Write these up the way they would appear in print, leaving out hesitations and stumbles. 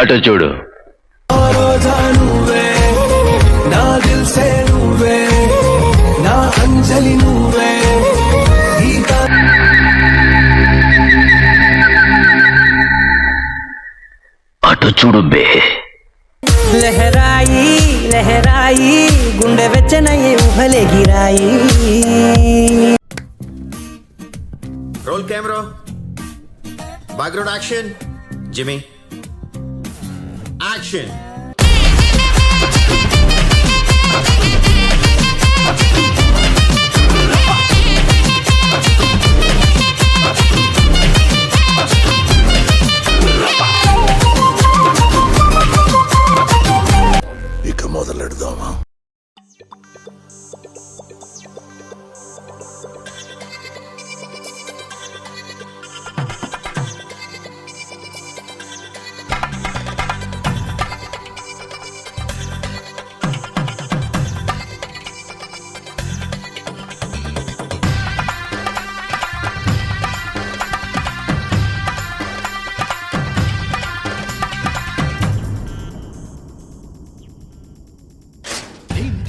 అటు చూడు. అటు చూడు బే. లహరాయి లహరాయి గుండె వెచ్చనయ్యే ఊహలే గిరాయి. Roll camera, background action, jimmy action. ఇక మొదలెడదామా?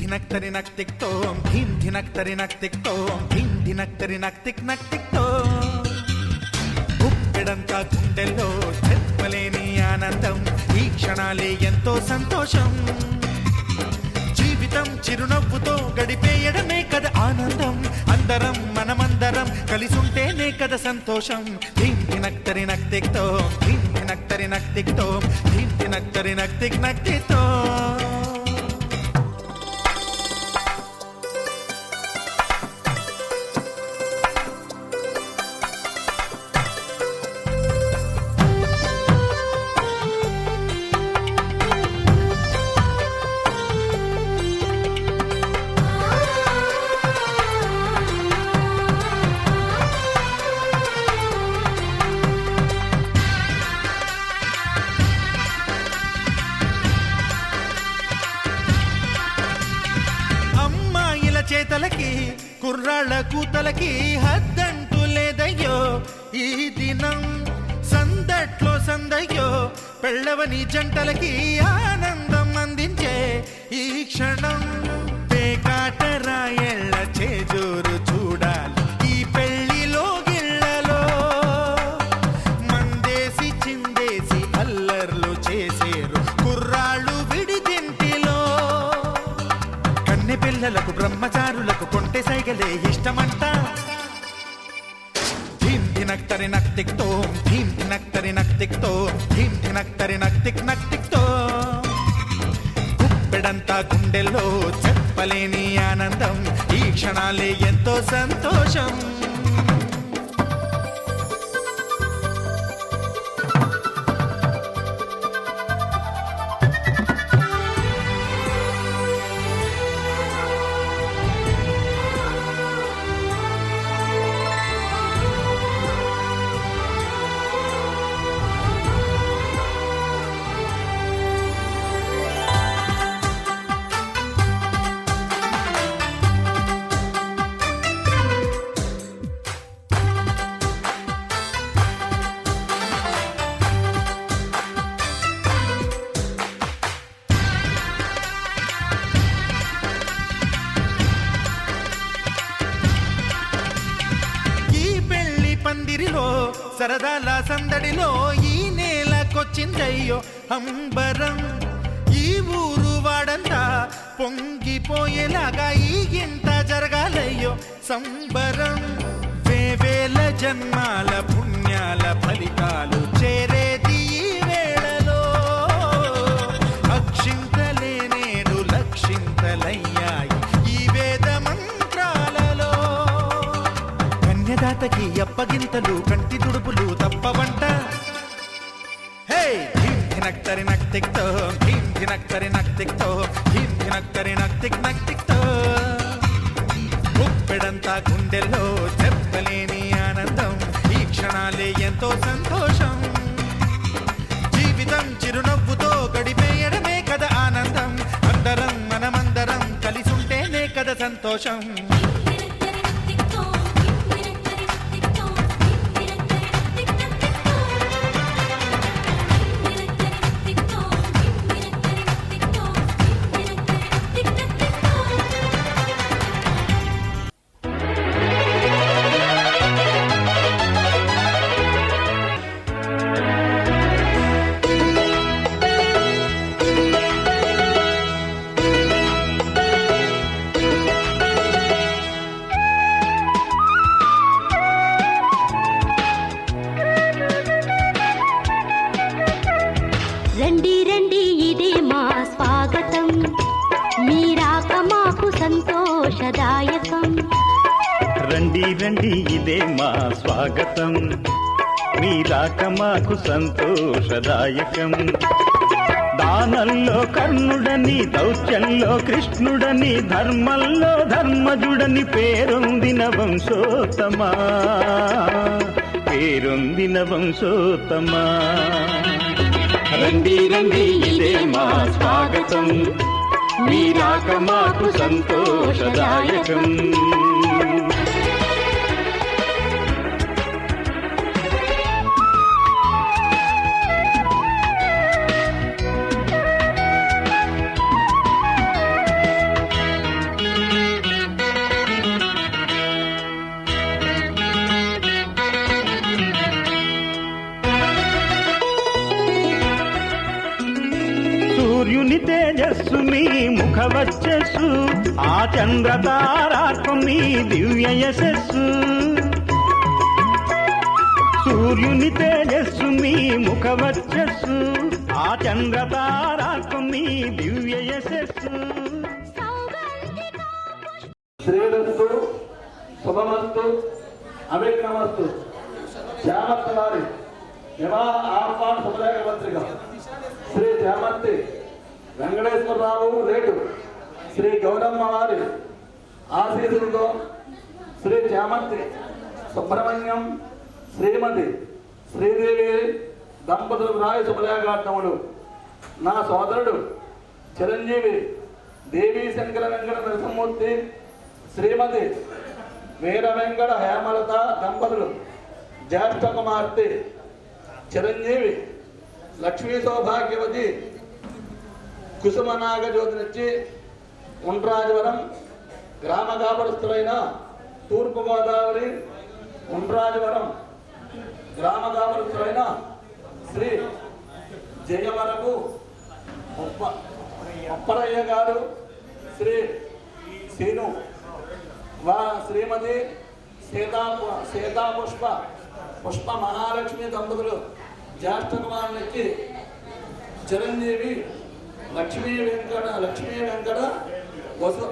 ధినక్తరి నక్తిక్తో ధీం ధినక్తరి నక్తిక్తో ధీం ధినక్తరి నక్తిక్తో గుప్పెడంతా గుండెల్లో చెప్పలేని ఆనందం. ఈ క్షణాలే ఎంతో సంతోషం. జీవితం చిరునవ్వుతో గడిపేయడమే కదా ఆనందం. అందరం మనమందరం కలిసుంటేనే కదా సంతోషం. ధీం ధినక్తరి నక్తిక్తో ధీం ధినక్తరి నక్తిక్తో ధీం ధినక్తరి నక్తిక్తో. చేతలకి కుర్రాళ్ళ కూతలకి హద్దంటూ లేదయ్యో ఈ దినం. సందట్లో సందయ్యో పెళ్ళవని జంటలకి ఆనందం అందించే ఈ క్షణం. పేకాటరాయళ్ళ చేజోరు చూడాలి ఈ పెళ్లిలో గిళ్ళలో. మందేసి చిందేసి అల్లర్లు చేసేరు కుర్రాళ్ళు విడిదింటిలో. కన్నె పిల్లలకు బ్రహ్మచారులకు కొంటె సైగలే ఇష్టమంట. ధీం ధినక్తరి నక్తిక్తో ధీం ధినక్తరి నక్తిక్తో ధీం ధినక్తరి నక్తిక్తో. గుప్పెడంతా గుండెల్లో చెప్పలేని ఆనందం. ఈ క్షణాలే ఎంతో సంతోషం. పందిరిలో సరదాల సందడిలో ఈ నేలకొచ్చిందయ్యో అంబరం. ఈ ఊరు వాడంతా పొంగిపోయేలాగా ఈ ఇంత జరగాలయ్యో సంబరం. వేవేల జన్మాల పుణ్యాల ఫలితాలు చేరేది ఈ వేళలో. అక్షింతలే నేడు లక్షింతలయ్యాయి ఈ వేద మంత్రాలలో. కన్యదాతకి అప్పగింతలు కంటి దుడుపులు తప్పవంట. హే ధీం ధినక్తరి నక్తిక్తో ధీం ధినక్తరి నక్తిక్తో ధీం ధినక్తరి నక్తిక్తో. గుప్పెడంతా గుండెల్లో చెప్పలేని ఆనందం. ఈ క్షణాలే ఎంతో సంతోషం. జీవితం చిరునవ్వుతో గడిపేయడమే కదా ఆనందం. అందరం మనమందరం కలిసుంటేనే కదా సంతోషం. రండి రండి ఇదే మా స్వాగతం, మీరాక మాకు సంతోషదాయకం. రండి రండి ఇదే మా స్వాగతం, మీరాక మాకు సంతోషదాయకం. దానంలో కర్ణుడని, దౌత్యంలో కృష్ణుడని, ధర్మంలో ధర్మజుడని పేరొందిన వంశోత్తమా, పేరొందిన వంశోత్తమా. రండి రండి ఇదే మా స్వాగతం, మీరాక మాకు సంతోషదాయకం. సూర్యుని తేజస్సు మీ ముఖ వచ్చస్సు, ఆ చంద్రతారార్కం మీ దివ్య యశస్సు. సూర్యుని తేజస్సు మీ ముఖ వచ్చస్సు, ఆ చంద్రతారార్కం మీ దివ్య యశస్సు. శ్రేయస్సు శుభమస్తు అవిఘ్నమస్తు. శ్యామత్తి వారి వివాహ ఆహ్వాన శుభలేఖ పత్రిక శ్రీ శ్యామత్తి వెంకటేశ్వరరావు రేటు శ్రీ గౌరమ్మ వారి ఆశీస్సులతో శ్రీ శ్యామత్తి సుబ్రహ్మణ్యం శ్రీమతి శ్రీదేవి దంపతులు రాయ శుభలేఖార్థములు. నా సోదరుడు చిరంజీవి దేవీ శంకర వెంకట నరసింహమూర్తి శ్రీమతి వీర వెంకట హేమలత దంపతులు జ్యేష్ఠ కుమార్తె చిరంజీవి లక్ష్మీ సౌభాగ్యవతి కుసుమనాగ జ్యోతినిచ్చి ఉండ్రాజవరం గ్రామ కాపరస్తులైన తూర్పుగోదావరి ఉండ్రాజవరం గ్రామ కాపరస్తులైన శ్రీ జయవరకు అప్పరయ్య గారు, శ్రీ సీను శ్రీమతి పుష్ప మహాలక్ష్మి దంపతులు జ్యేష్ఠ కుమారునికి చిరంజీవి లక్ష్మీ వెంకట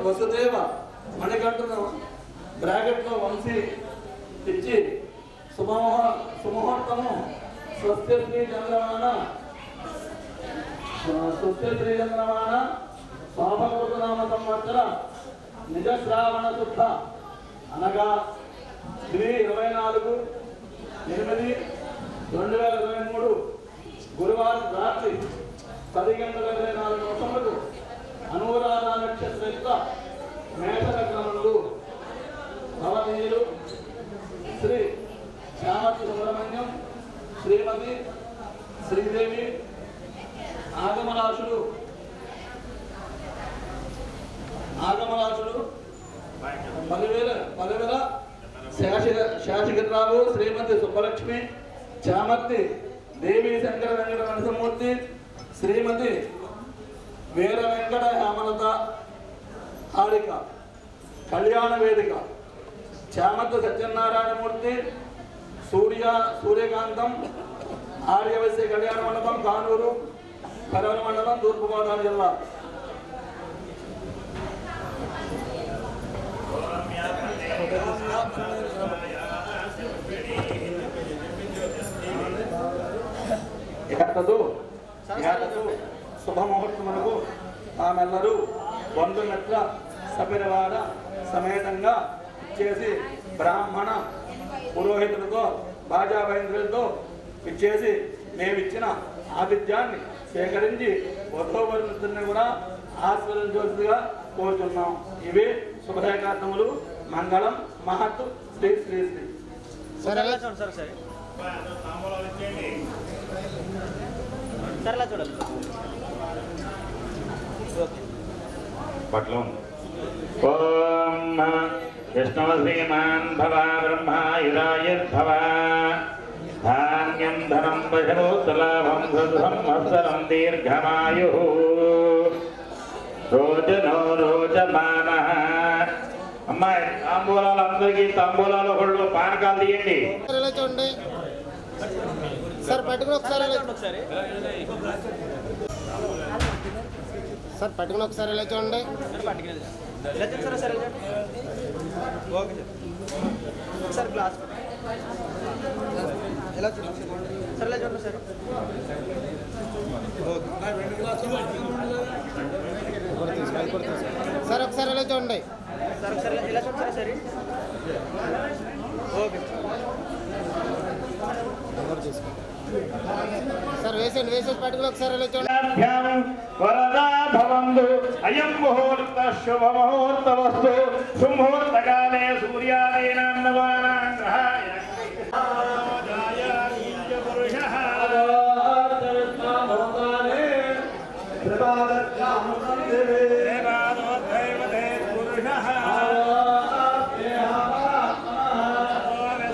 వసుదేవ మణికంఠను బ్రాకెట్లో వంశీ ఇచ్చి సుముహూర్తము స్వస్తి శ్రీ చంద్రమాన స్వాభకృతనామ సంవత్సర నిజ శ్రావణ శుద్ధ అనగా శ్రీ 24/8/2023 గురువారం రాత్రి 10:24 అనురాధ నక్షత్ర మేఘలగ్నములు భవనీయులు శ్రీ శ్యామతి సుబ్రహ్మణ్యం శ్రీమతి శ్రీదేవి ఆగమరాశులు 10,000 శాషగిరిరావు శ్రీమతి సుబ్బలక్ష్మి చామర్తి దేవీ శంకర వెంకట నరసింహమూర్తి శ్రీమతి వీర వెంకట హేమలత హారిక కళ్యాణ వేదిక చామర్తి సత్యనారాయణమూర్తి సూర్యకాంతం ఆర్యవశ్య కళ్యాణ మండపం కానూరు కరవల మండలం తూర్పుగోదావరి జిల్లా. శుభముహూర్తములకు ఆమెల్లరూ బంధుమిత్ర సపరివార సమేతంగా ఇచ్చేసి బ్రాహ్మణ పురోహితులతో బాజాబైంద్రులతో ఇచ్చేసి మేమిచ్చిన ఆతిథ్యాన్ని సేకరించి వధోవరుని కూడా ఆశీర్వదించవలసిగా కోరుతున్నాం. ఇవే శుభరేఖార్థములు. మంగళం మహత్ శ్రీ శ్రీ శ్రీ. ఓం విష్ణు శ్రీమాన్ భవ బ్రహ్మాయురాయుర్భవ ధాన్యం ధనం పశులాభం సంవత్సరం దీర్ఘమాయు రోజనో రోజమాన. అమ్మాయి తాంబూలాలు అందరికీ తాంబూలాలు ఒకళ్ళు పానకాలు తీయండి. చూడండి సార్, పట్టుకుని ఒకసారి సార్ పట్టుకుని ఒకసారి ఇలా చూడండి. సార్ గ్లాస్ ఎలా చూడండి సార్, ఇలా చూడండి సార్. సార్ ఒకసారి ఇలా చూడండి. సార్ ఒకసారి ఇలా చూడండి సరే. ఓకే సార్ వేసేసి పట్టుకుని ఒకసారి ఇలా చూడండి. వరదా భవంతు అయం ముహూర్త శుభ ముహూర్తమస్తు సుముహూర్తకాలే సూర్యాదీనాన్నవానాం గ్రహాయ పురుషః దేవాదోద్ధైవతే పురుషః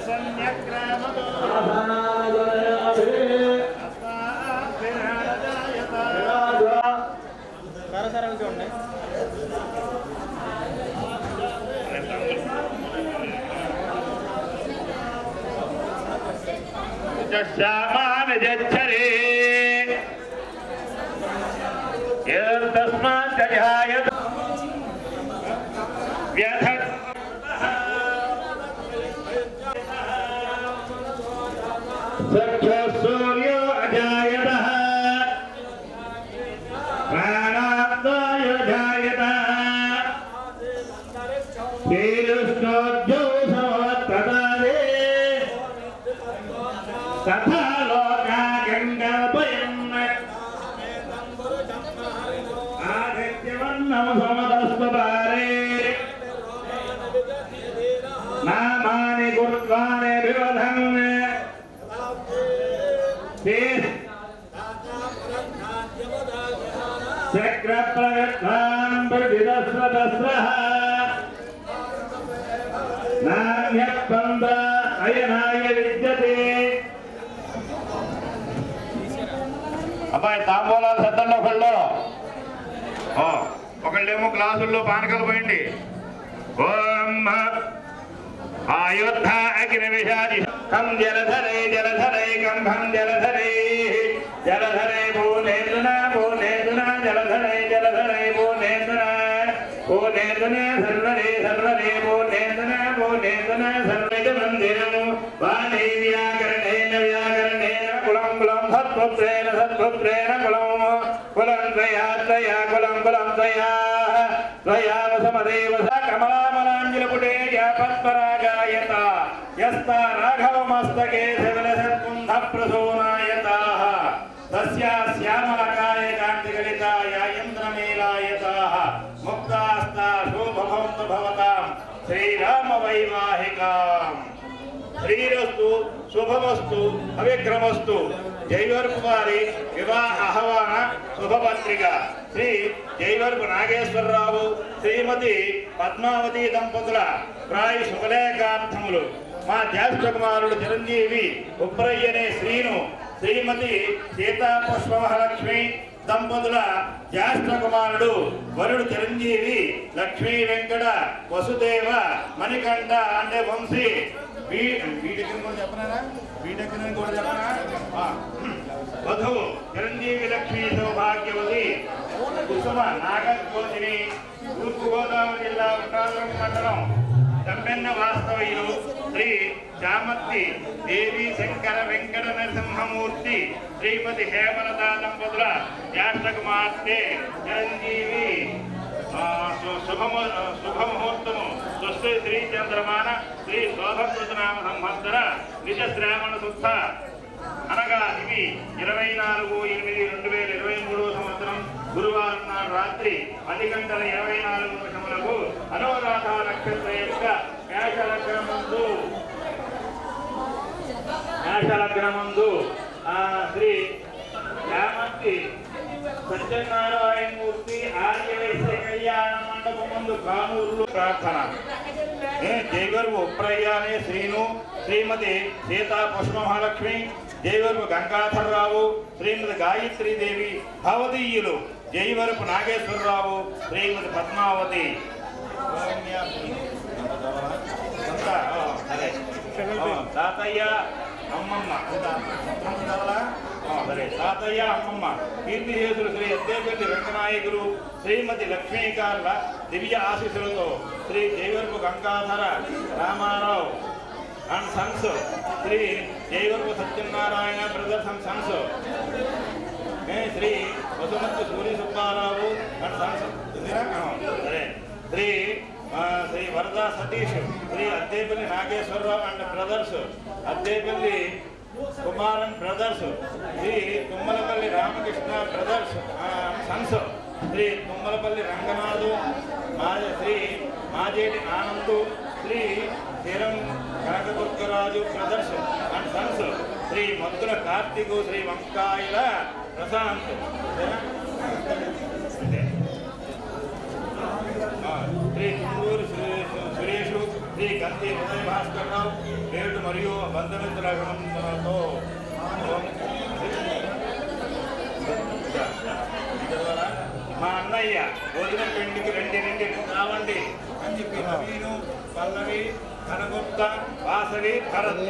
సమ్యక్రామతో సార్ అవి చూడండి. శ్యామానజచ్చరే తస్మాత్ జయాయత వ్యథ సఖ్య సూర్యో అజాయతః ప్రాణాదాయ జాయతః శ్రీకృష్ణోద్యో సమత్తదారే తథా లోకాగం కల్పయన్ ఆదిత్యవర్ణం సమదస్తపారే నామాని గుర్వాణి వివధన్ చక్రప్రగత్వాన్ ప్రవిదస్రతస్రః నాన్యస్పంద అయనాయ విద్యతే. అబ్బాయి తాంబూలాలు సత్తండి ఒకళ్ళేమో గ్లాసుల్లో పానకాలు పోయండి. ఓం ఆయుద్ధ అగ్ని విషాది కం జలధరే జలధరే కంభం జలధరే జలధరే భూనేంద్రున భూనేంద్రున జలధరే జలధరే భూనేంద్రున భూనేంద్రున సర్వరే సర్వరే భూనేంద్రున భూనేంద్రున సర్వైక మందిరము వాణి వ్యాకరణేన వ్యాకరణేన కులం కులం సత్పుత్రేణ సత్పుత్రేణ కులం కులం త్రయా త్రయా కులం కులం త్రయా త్రయావసమదేవ స కమలామలాంజలిపుటే యాపత్పరాగాయత యస్తా రాఘవమస్తకే శివలసత్కుంధ ప్రసూనాయతాః తస్యా శ్యామలకాయ కాంతిగలితాయ ఇంద్రమేలాయతాః ముక్తాస్తా శోభవంతు భవతాం శ్రీరామ వైవాహికాం. శ్రీరస్తు శుభమస్తు అవిక్రమస్తు. జైవర్పు వారి వివాహ ఆహ్వాన శుభపత్రిక. శ్రీ జైవర్పు నాగేశ్వరరావు శ్రీమతి పద్మావతి దంపతుల ప్రాయ శుభలేఖార్థములు మా జ్యేష్ఠ కుమారుడు చిరంజీవి ఉప్రయ్యనే శ్రీను శ్రీమతి సీతాపుష్పమహాలక్ష్మి దంపతుల జ్యేష్ఠ కుమారుడు వరుడు చిరంజీవి లక్ష్మీ వెంకట వసుదేవ మణికంఠ అంటే వంశీ వీటెక్కని కూడా చెప్పనా వీటెక్కని కూడా చెప్పనా వధువు చిరంజీవి లక్ష్మీ సౌభాగ్యవతి కుసుమ నాగకోటిని తూర్పుగోదావరి జిల్లా ఉట్టాపురం మండలం తమ్మెన్న వాస్తవ్యులు శ్రీ చామర్తి దేవి శంకర వెంకట నరసింహమూర్తి శ్రీమతి హేమలత దంపతుల జ్యేష్ఠ కుమార్తె చిరంజీవి శుభముహూర్తము స్వస్తి శ్రీ చంద్రమాన శ్రీ శోభకృతనామ సంవత్సర నిజ శ్రావణ శుద్ధ అనగా ఇవి 24/8/2023 సంవత్సరం గురువారం నాడు రాత్రి 10 గంటల 24 నిమిషములకు అనురాధ నక్షత్ర యొక్క మేషలగ్నమందు శ్రీ యామర్తి సత్యనారాయణమూర్తి ఆర్యవైశ్య కళ్యాణ మండపం ముందు కానూరులో ప్రార్థన. జైవర్పు ఉప్రయ్యానే శ్రీను శ్రీమతి సీతా పుష్పమహాలక్ష్మి జైవర్పు గంగాధర్రావు శ్రీమతి గాయత్రీదేవి భవదీయులు జైవర్పు నాగేశ్వరరావు శ్రీమతి పద్మావతి తాతయ్య అమ్మమ్మ సరే తాతయ్య అమ్మమ్మ కీర్తిశేషులు శ్రీ అద్దేపల్లి రంగనాయకులు శ్రీమతి లక్ష్మీకార్ల దివ్య ఆశీస్సులతో Sri Jayavarapu Gangadhara Ramarao and sons Sri Jayavarapu Satyanarayana brothers and sons Sri Vasumathi Surya Subbarao and sons సరే Sri Sri Varada Satish Sri Addepalli Nageswararao and brothers Addepalli Kumaran brothers Sri Tummalapalli Ramakrishna brothers sons Sri Tummalapalli Ranganath Sri Majeti Anand Sri Sthiram Kanakadurgaraju brothers and sons Sri Maddula Karthik Sri Vankayala Prashanth Shri Kunduru Suresh Shri గంతి ఉదయ భాస్కర్ రావు నేడు మరియు బంధుమిత్రుల అభినందనలతో మా అన్నయ్య భోజనం పెండికి రెండు రావండి అని చెప్పి నవీను పల్లవి ఘనగుప్త వాసవి భరత్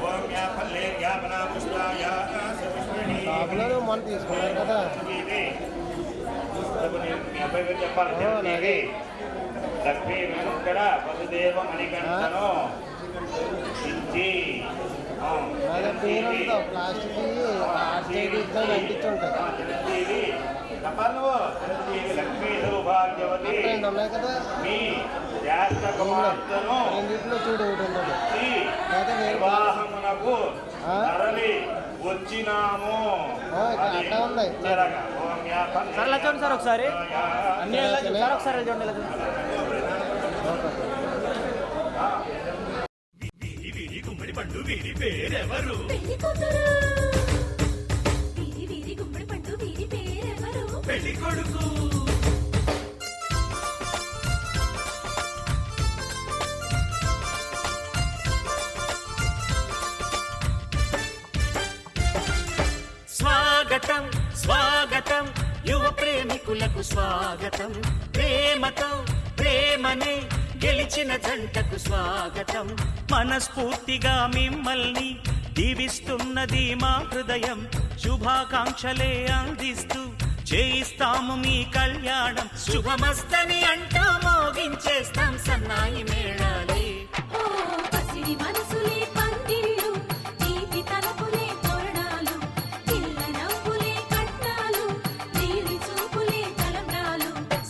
ఓంపల్లే జ్ఞాపన పుష్పాయ మొన్న తీసుకున్నారు కదా చెప్పాలి లక్ష్మీ వెంకట వసుదేవ మణికంఠను ఇచ్చి ప్లాస్టిక్ అంటించుంటాయి లక్ష్మీ సౌభాగ్యవతి ఉన్నాయి కదా మీ జ్యేష్ఠ కుమార్తెను రెండింటిలో చూడు వివాహమునకు తరలి వచ్చినాము. అట్లా ఉన్నాయి సార్ ఇలా చూడండి సార్ ఒకసారి అన్ని సార్ ఒకసారి చూడండి స్వాగతం స్వాగతం యువ ప్రేమికులకు స్వాగతం, ప్రేమతో ప్రేమనే గెలిచిన జంటకు స్వాగతం. మనస్ఫూర్తిగా మిమ్మల్ని దీవిస్తున్నది మా హృదయం, శుభాకాంక్షలే అందిస్తూ చేయిస్తాము మీ కళ్యాణం. శుభమస్తని అంటూ మోగించేస్తాం సన్నాయి మేళాలే.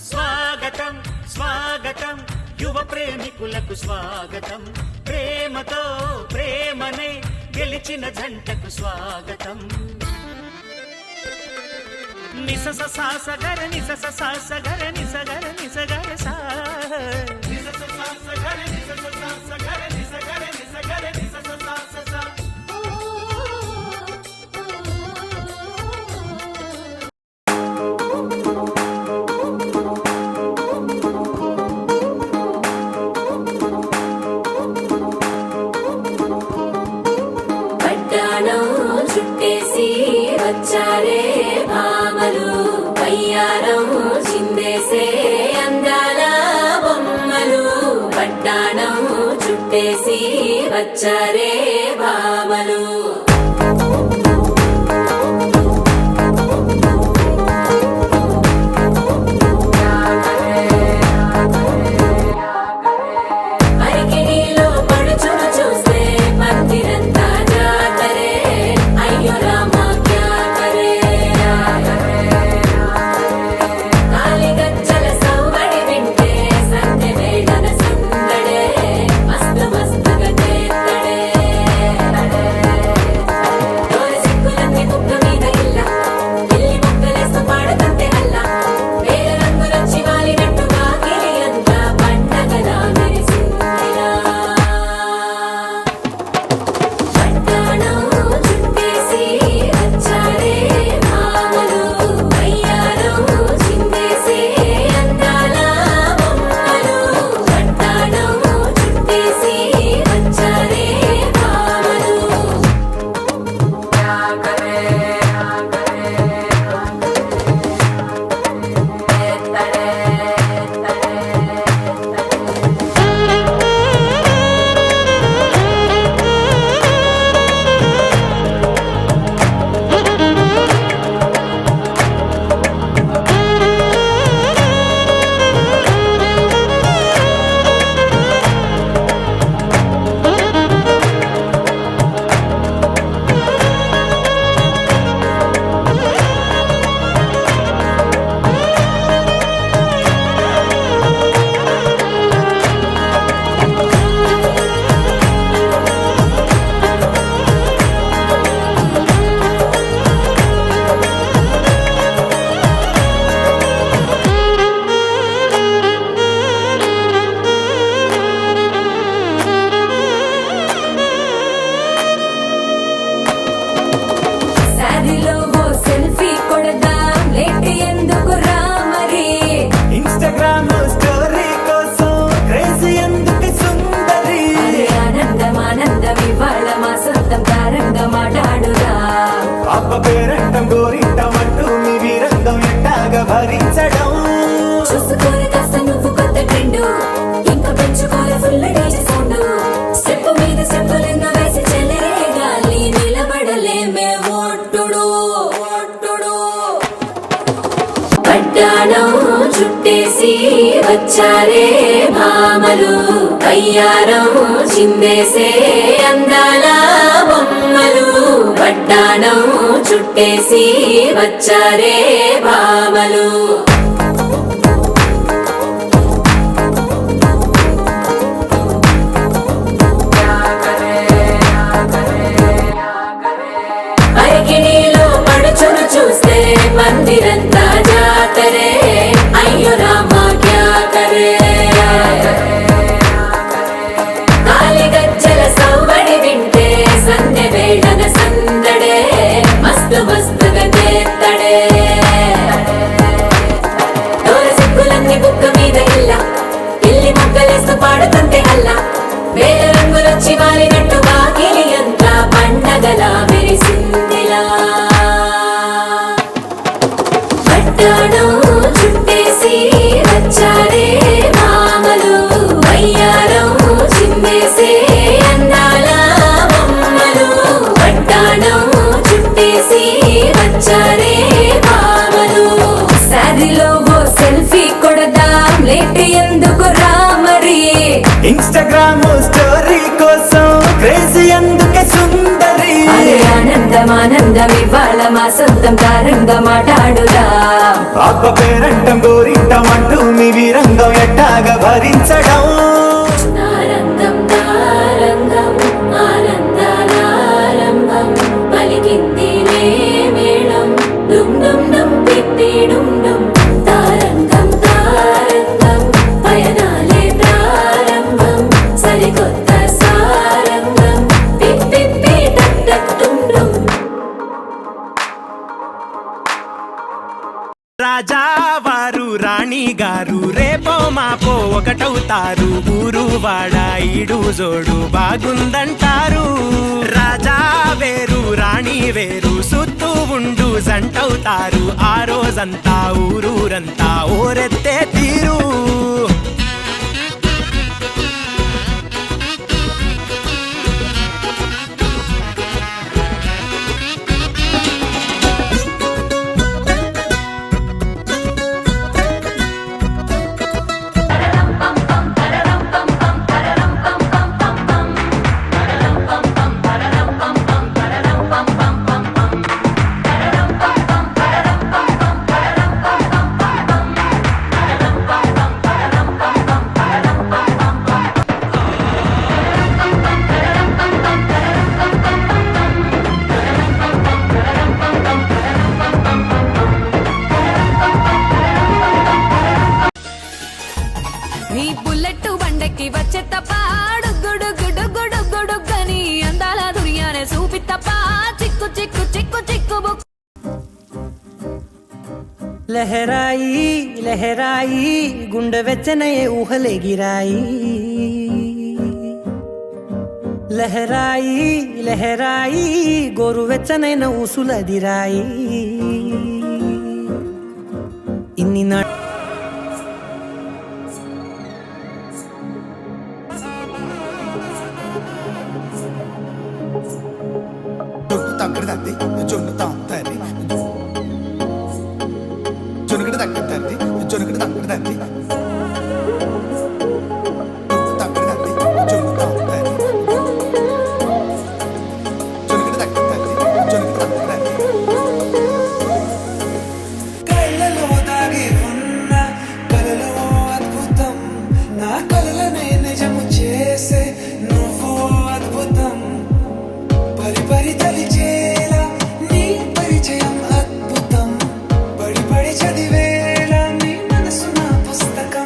స్వాగతం స్వాగతం యువ ప్రేమికులకు స్వాగతం, ప్రేమతో ప్రేమనే గెలిచిన జంటకు స్వాగతం. నిసస సాసగర నిసస సాసగర నిసగర నిసగర సా నిసస సాసగర నిసస సాసగర నిసగర నిసగర నిసస సాస సా. చుట్టేసి వచ్చారే భామలు, వయ్యారం చిందేసే అందాల బొమ్మలు. పట్టాణం చుట్టేసి వచ్చారే భామలు. అరికిడిలో పడుచును చూస్తే మందిరంతా జాతరే. అయ్యో రామా క్యా కరే, కాలిగజ్జల సౌవడి వింటే సంధ్య వేళన సందడే. మస్తు మస్తుగా చేస్తడే పేరంటం గోరింటం అంటూ మీ వీరంగం ఎట్టాగా భరించడం చూసుకోని కాస్త నువ్వు కొత్త ట్రెండ్ ఇంకా పెంచుకోని ఫుల్ డీజే సౌండ్ స్టెప్ మీద స్టెప్పులెన్నో వేసి చెల్లరే గాలి నిలబడలేమే ఒట్టుడు పడ్డాణం చుట్టేసి వచ్చారే భామలు అయ్యారం చిందేసే అందాల బొమ్మలు పడ్డాణం చుట్టేసి వచ్చారే భామలు అరికిణీలో పడుచును చూస్తే మందిరంతా జాతరే అయ్యో రామా క్యా కరే కాలిగజ్జల సవ్వడి వింటే సంధ్య వేళన సందడే మస్తు మస్తుగా చేత్తడే దూర సిక్కులన్నీ బుక్క మీద ఇల్లి మొక్కలేస్తూ పాడుతుంటే అల్లా వేల రంగులొచ్చి వాలినట్టు వాకిలి అంతా పండగలా మెరిసిందిలా పట్టాణం చుట్టేసి వచ్చారే మామలు అయ్యారం చిందేసే అందాల బొమ్మలు పట్టాణం చుట్టేసి వచ్చారే మామలు శారీలో ఓ సెల్ఫీ కొడదాం లేట్ ఎందుకు రామరి ఇన్స్టాగ్రామ్ స్టోరీ కోసం క్రేజీ అందుకే సుందరి అరే ఆనందం ఇవాళ మా సొంతం తారంగా మాట్లాడుదా అబ్బ పేరంటం గోరింటం అంటూ మీ వీరంగం ఎట్టాగా భరించడం నారంగం తారంగం ఆనందాలారంభం పలికింది మేళం డుమ్ డుమ్ డుమ్ పిప్పి డుమ్ డుమ్ తారంగం పయనాలే ప్రారంభం సరికొత్త సారంగం పిప్పి టక్ టక్ డుమ్ డుమ్ రాజావారు రాణి గారు రేపో మాపో ఒకటవుతారు ఊరు వాడ ఈడు జోడు బాగుందంటారు రాజా వేరు రాణి వేరు సుత్తూ ఉండు జంటవుతారు ఆ రోజంతా ఊరూరంతా ఓరెత్తే తీరు నీ బుల్లెట్ బండకి వచ్చే తప్ప గుడుగుడుగుడుగుడుగుడుగని అందాల దునియానే చూపి తప్ప చిక్కు చిక్కు చిక్కు చిక్కు బుక్ లహరాయి లహరాయి గుండె వెచ్చనయే ఊహలే గిరాయి లహరాయి లహరాయి గోరు వెచ్చనైన ఊసులదిరాయి ఇన్ని నా కళ్ళలో దాగి ఉన్న కలలో అద్భుతం నా కలలనే నిజము చేసే నువ్వు అద్భుతం పరి పరి తలిచేలా నీ పరిచయం అద్భుతం పడి పడి చదివేలా నీ మనసు నా పుస్తకం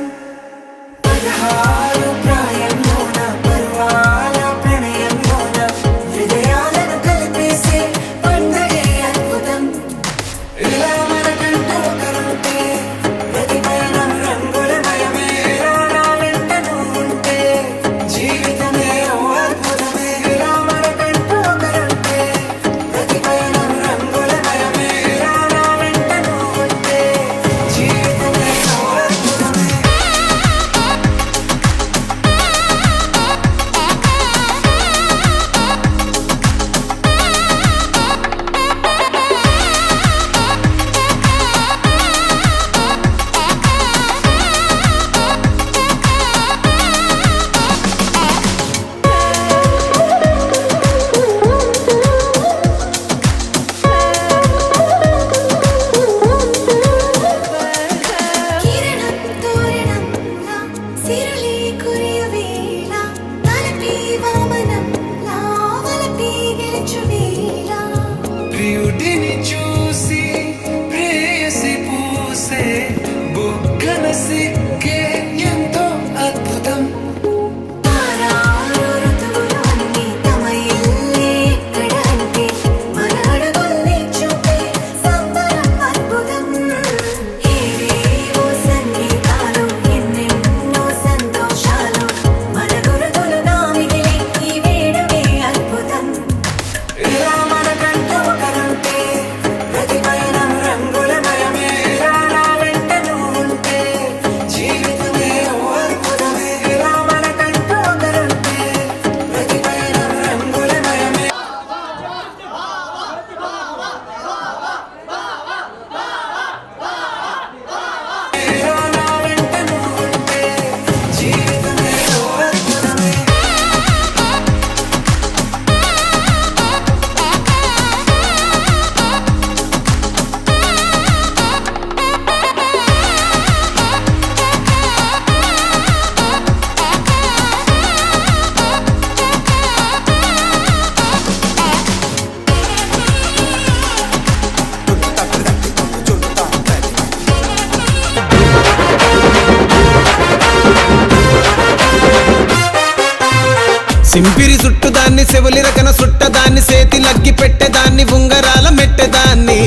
సింపిరి చుట్టుదాన్ని చెవులి రకన సుట్టదాన్ని సేతి లగ్గి పెట్టేదాన్ని ఉంగరాల మెట్టేదాన్ని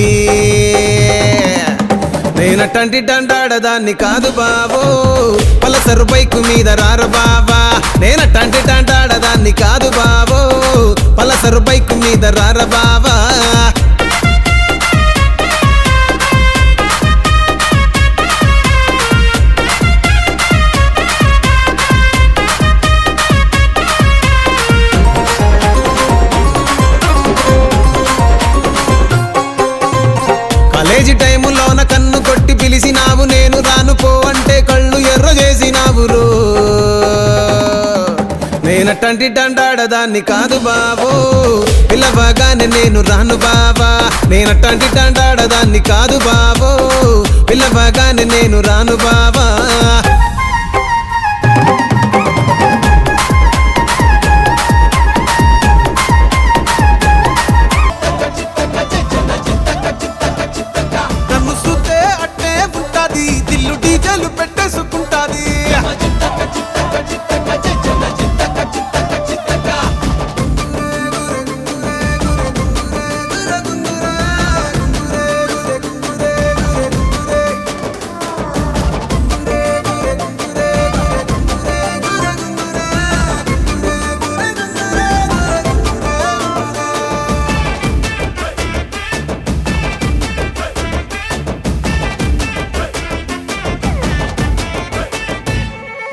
నేనటంటి డండాడదాన్ని కాదు బావో పలసరు బైకు మీద రార బావా నేనటంటి డండాడదాన్ని కాదు బావో పలసరు బైకు మీద రార బావా కాలేజీ టైములోన కన్ను కొట్టి పిలిచినావు నేను రాను పో అంటే కళ్ళు ఎర్ర చేసినావు రో నేనటంటి డండాడదాన్ని కాదు బావో పిల్లవగానే నేను రాను బావా నేనటంటి డండాడదాన్ని కాదు బావో పిల్లవగానే నేను రాను బావా నన్ను చూస్తే అట్టే ఉంటాది దిల్లు డీజలు పెట్టేసుకుంటాది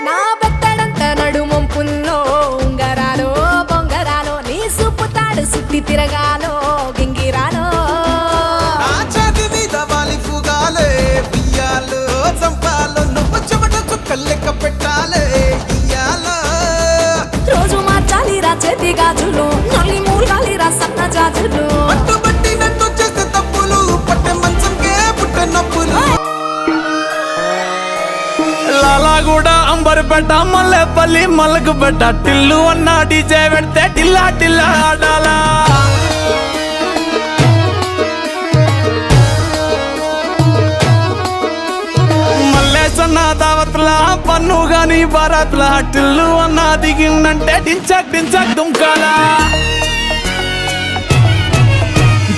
నా బెత్తడంత నడుమొంపుల్లో ఉంగరాలో బొంగరాలో నీ సుప్పుతాడు సుత్తి తిరగాలో గింగిరాలో నా ఛాతి మీద వాలి ఫుగాలే బియ్యాలు చంపాలో నువ్వు చెమట చుక్కలు లెక్క పెట్టాలే ఇయ్యాలో రోజు మార్చాలిరా చేతి గాజులు నల్లి మూలాలిరా సన్న జాజులు పట్టుబట్టినట్టు చేస్తే తప్పులు పట్టే మంచంకే పుట్టే నొప్పులు లాలాగూడ అంబర్పేట మల్లెపల్లి మలకపేట టిల్లు అన్న డీజే పెడితే టిల్లా టిల్లా ఆడాలా మల్లేసన్న దావత్లా పన్ను గాని భారత్లా టిల్లు అన్న దిగిందంటే డించక్ డించక్ దుంకాలా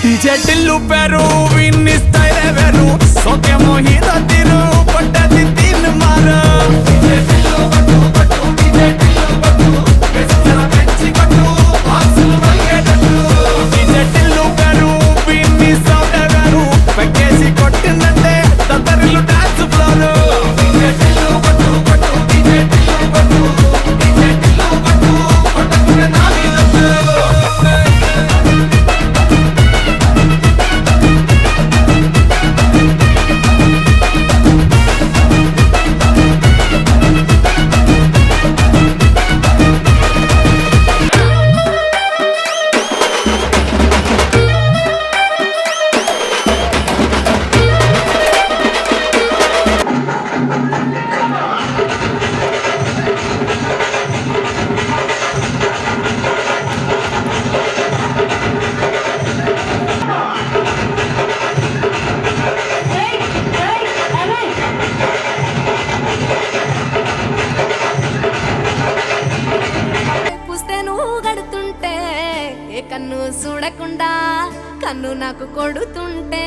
డీజే టిల్లు పేరు విన్ని స్టైల్ వేరు సోకేమో హీరో తీరు పట్టది తీన్ మారు డీజే టిల్లు పట్టు పట్టు డీజే టిల్లు పట్టు వెచ్చన పెంచి పట్టు బాక్సులు మరిగేటట్టు డీజే టిల్లు పేరు విన్ని సౌండ్ వేరు పెక్కేసి కొట్టిందంటే తత్తరిల్లు డాన్స్ ఫ్లోరు డీజే టిల్లు పట్టు పట్టు డీజే టిల్లు పట్టు డీజే టిల్లు పట్టు పట్టకునే నాని నట్టు పుస్తే నువ్వు గడుతుంటే ఏ కన్ను చూడకుండా కన్ను నాకు కొడుతుంటే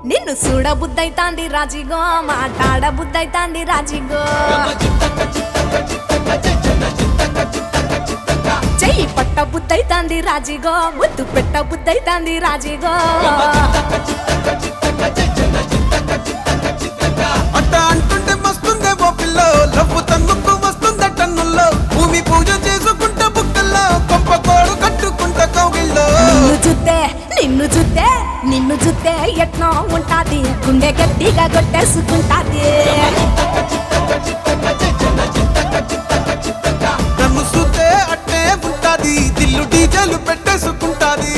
నిన్ను చూడ బుద్ధైతాంది రాజిగో మాట్లాడ బుద్ధైతాంది రాజిగో చెయ్యి పట్ట బుద్ధైతాంది రాజిగో ముద్దు పెట్ట బుద్ధైతాంది రాజిగో అట్ట అంటుంటే మస్తుందే ఓ పిల్లో లవ్వు తన్నుకు వస్తుందే టన్నుల్లో భూమి పూజ చేసుకుంటే బుక్కల్లో కొంప కోడు కట్టుకుంటే కౌగిల్లో నిన్ను చూస్తే నిన్ను చూస్తే ఎట్నో ఉంటాది గుండె గట్టిగా కొట్టేసుకుంటాది నన్ను చూస్తే అట్టే ఉంటాది దిల్లు డీజలు పెట్టేసుకుంటాది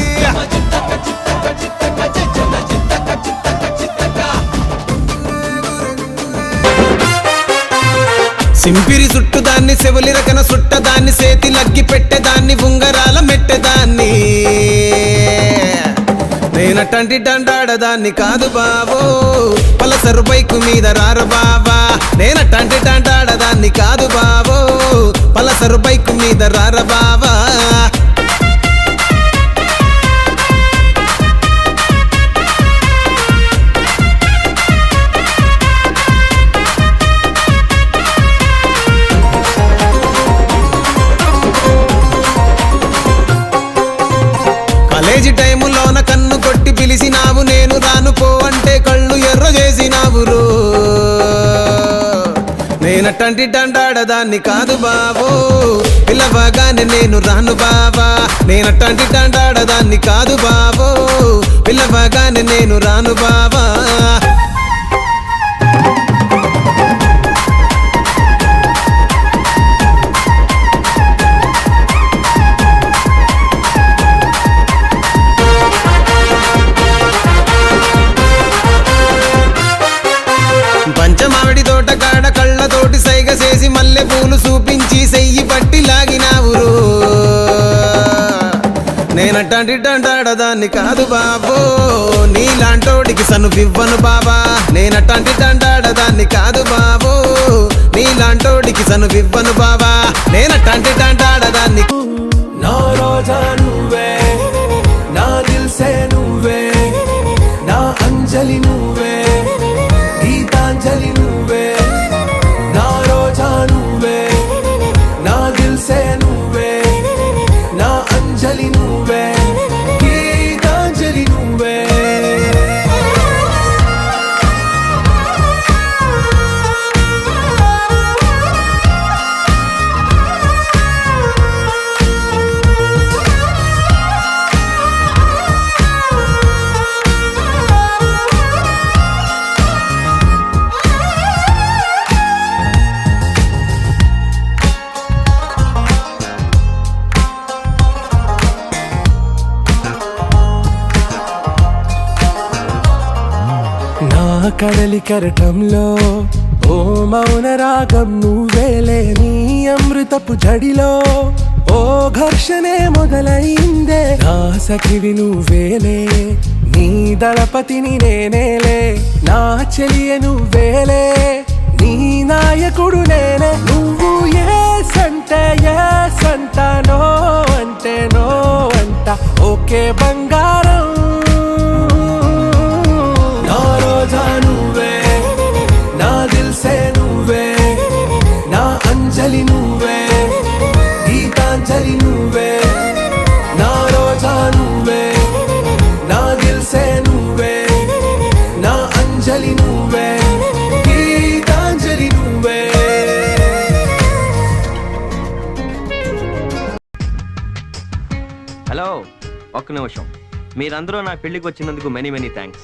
సింపిరి చుట్టుదాన్ని చెవులి రకన సుట్టదాన్ని సేతి లగ్గి పెట్టేదాన్ని ఉంగరాల మెట్టేదాన్ని నేన నేనట్టంటి టాంటాడదాన్ని కాదు బావో పలసరు బైకు మీద రారు బావా నేనట్టంటి టాంటాడదాన్ని కాదు బావో పలసరు బైకు మీద రార బావా కాలేజీ టైములోన కన్ను కొట్టి పిలిచినావు నేను రాను పో అంటే కళ్ళు ఎర్ర చేసినావు రో నేనట్టంటి టాంటాడదాన్ని కాదు బావో పిల్లవగానే నేను రాను బావా నేనట్టంటి టాంటాడదాన్ని కాదు బావో పిల్లవగానే నేను రాను బావా పంచమావిడి తోట కాడ కళ్ళతోటి సైగ చేసి మల్లె పూలు చూపించి సెయ్యి పట్టి లాగినావు నేనట్టంటి టాంటాడదాన్ని కాదు బాబో నీలాంటోడికి సనువివ్వను బాబా నేనట్టంటి టాంటాడదాన్ని కాదు బాబో నీలాంటోడికి సనువివ్వను బాబా నేనట్టంటి టాంటాడదాన్ని నా రోజా నువ్వే నా దిల్సే నువ్వే నా అంజలి నువ్వే గీతాంజలి నువ్వే నా రోజా నువ్వే నా దిల్సే నువ్వే నా అంజలి నువ్వే గీతాంజలి నువ్వే నా కడలి కరటంలో ఓ మౌన రాగం నువ్వేలే నీ అమృతపు జడిలో ఓ ఘర్షణే మొదలైందే నా సఖివి నువ్వేలే నీ దళపతిని నేనేలే నా చెలియ నువ్వేలే నీ నాయకుడు నేనే నువ్వు ఏ సంట నో అంటే నో అంట ఓకే బంగారం నా రోజా నువ్వే నా దిల్సే నువ్వే నా అంజలి నువ్వే గీతాంజలి నువ్వే నా రోజా నువ్వే నా దిల్సే నువ్వే నా అంజలి నువ్వే గీతాంజలి నువ్వే హలో ఒక్క నిమిషం మీరందరూ నా పెళ్లికి వచ్చినందుకు మెనీ థ్యాంక్స్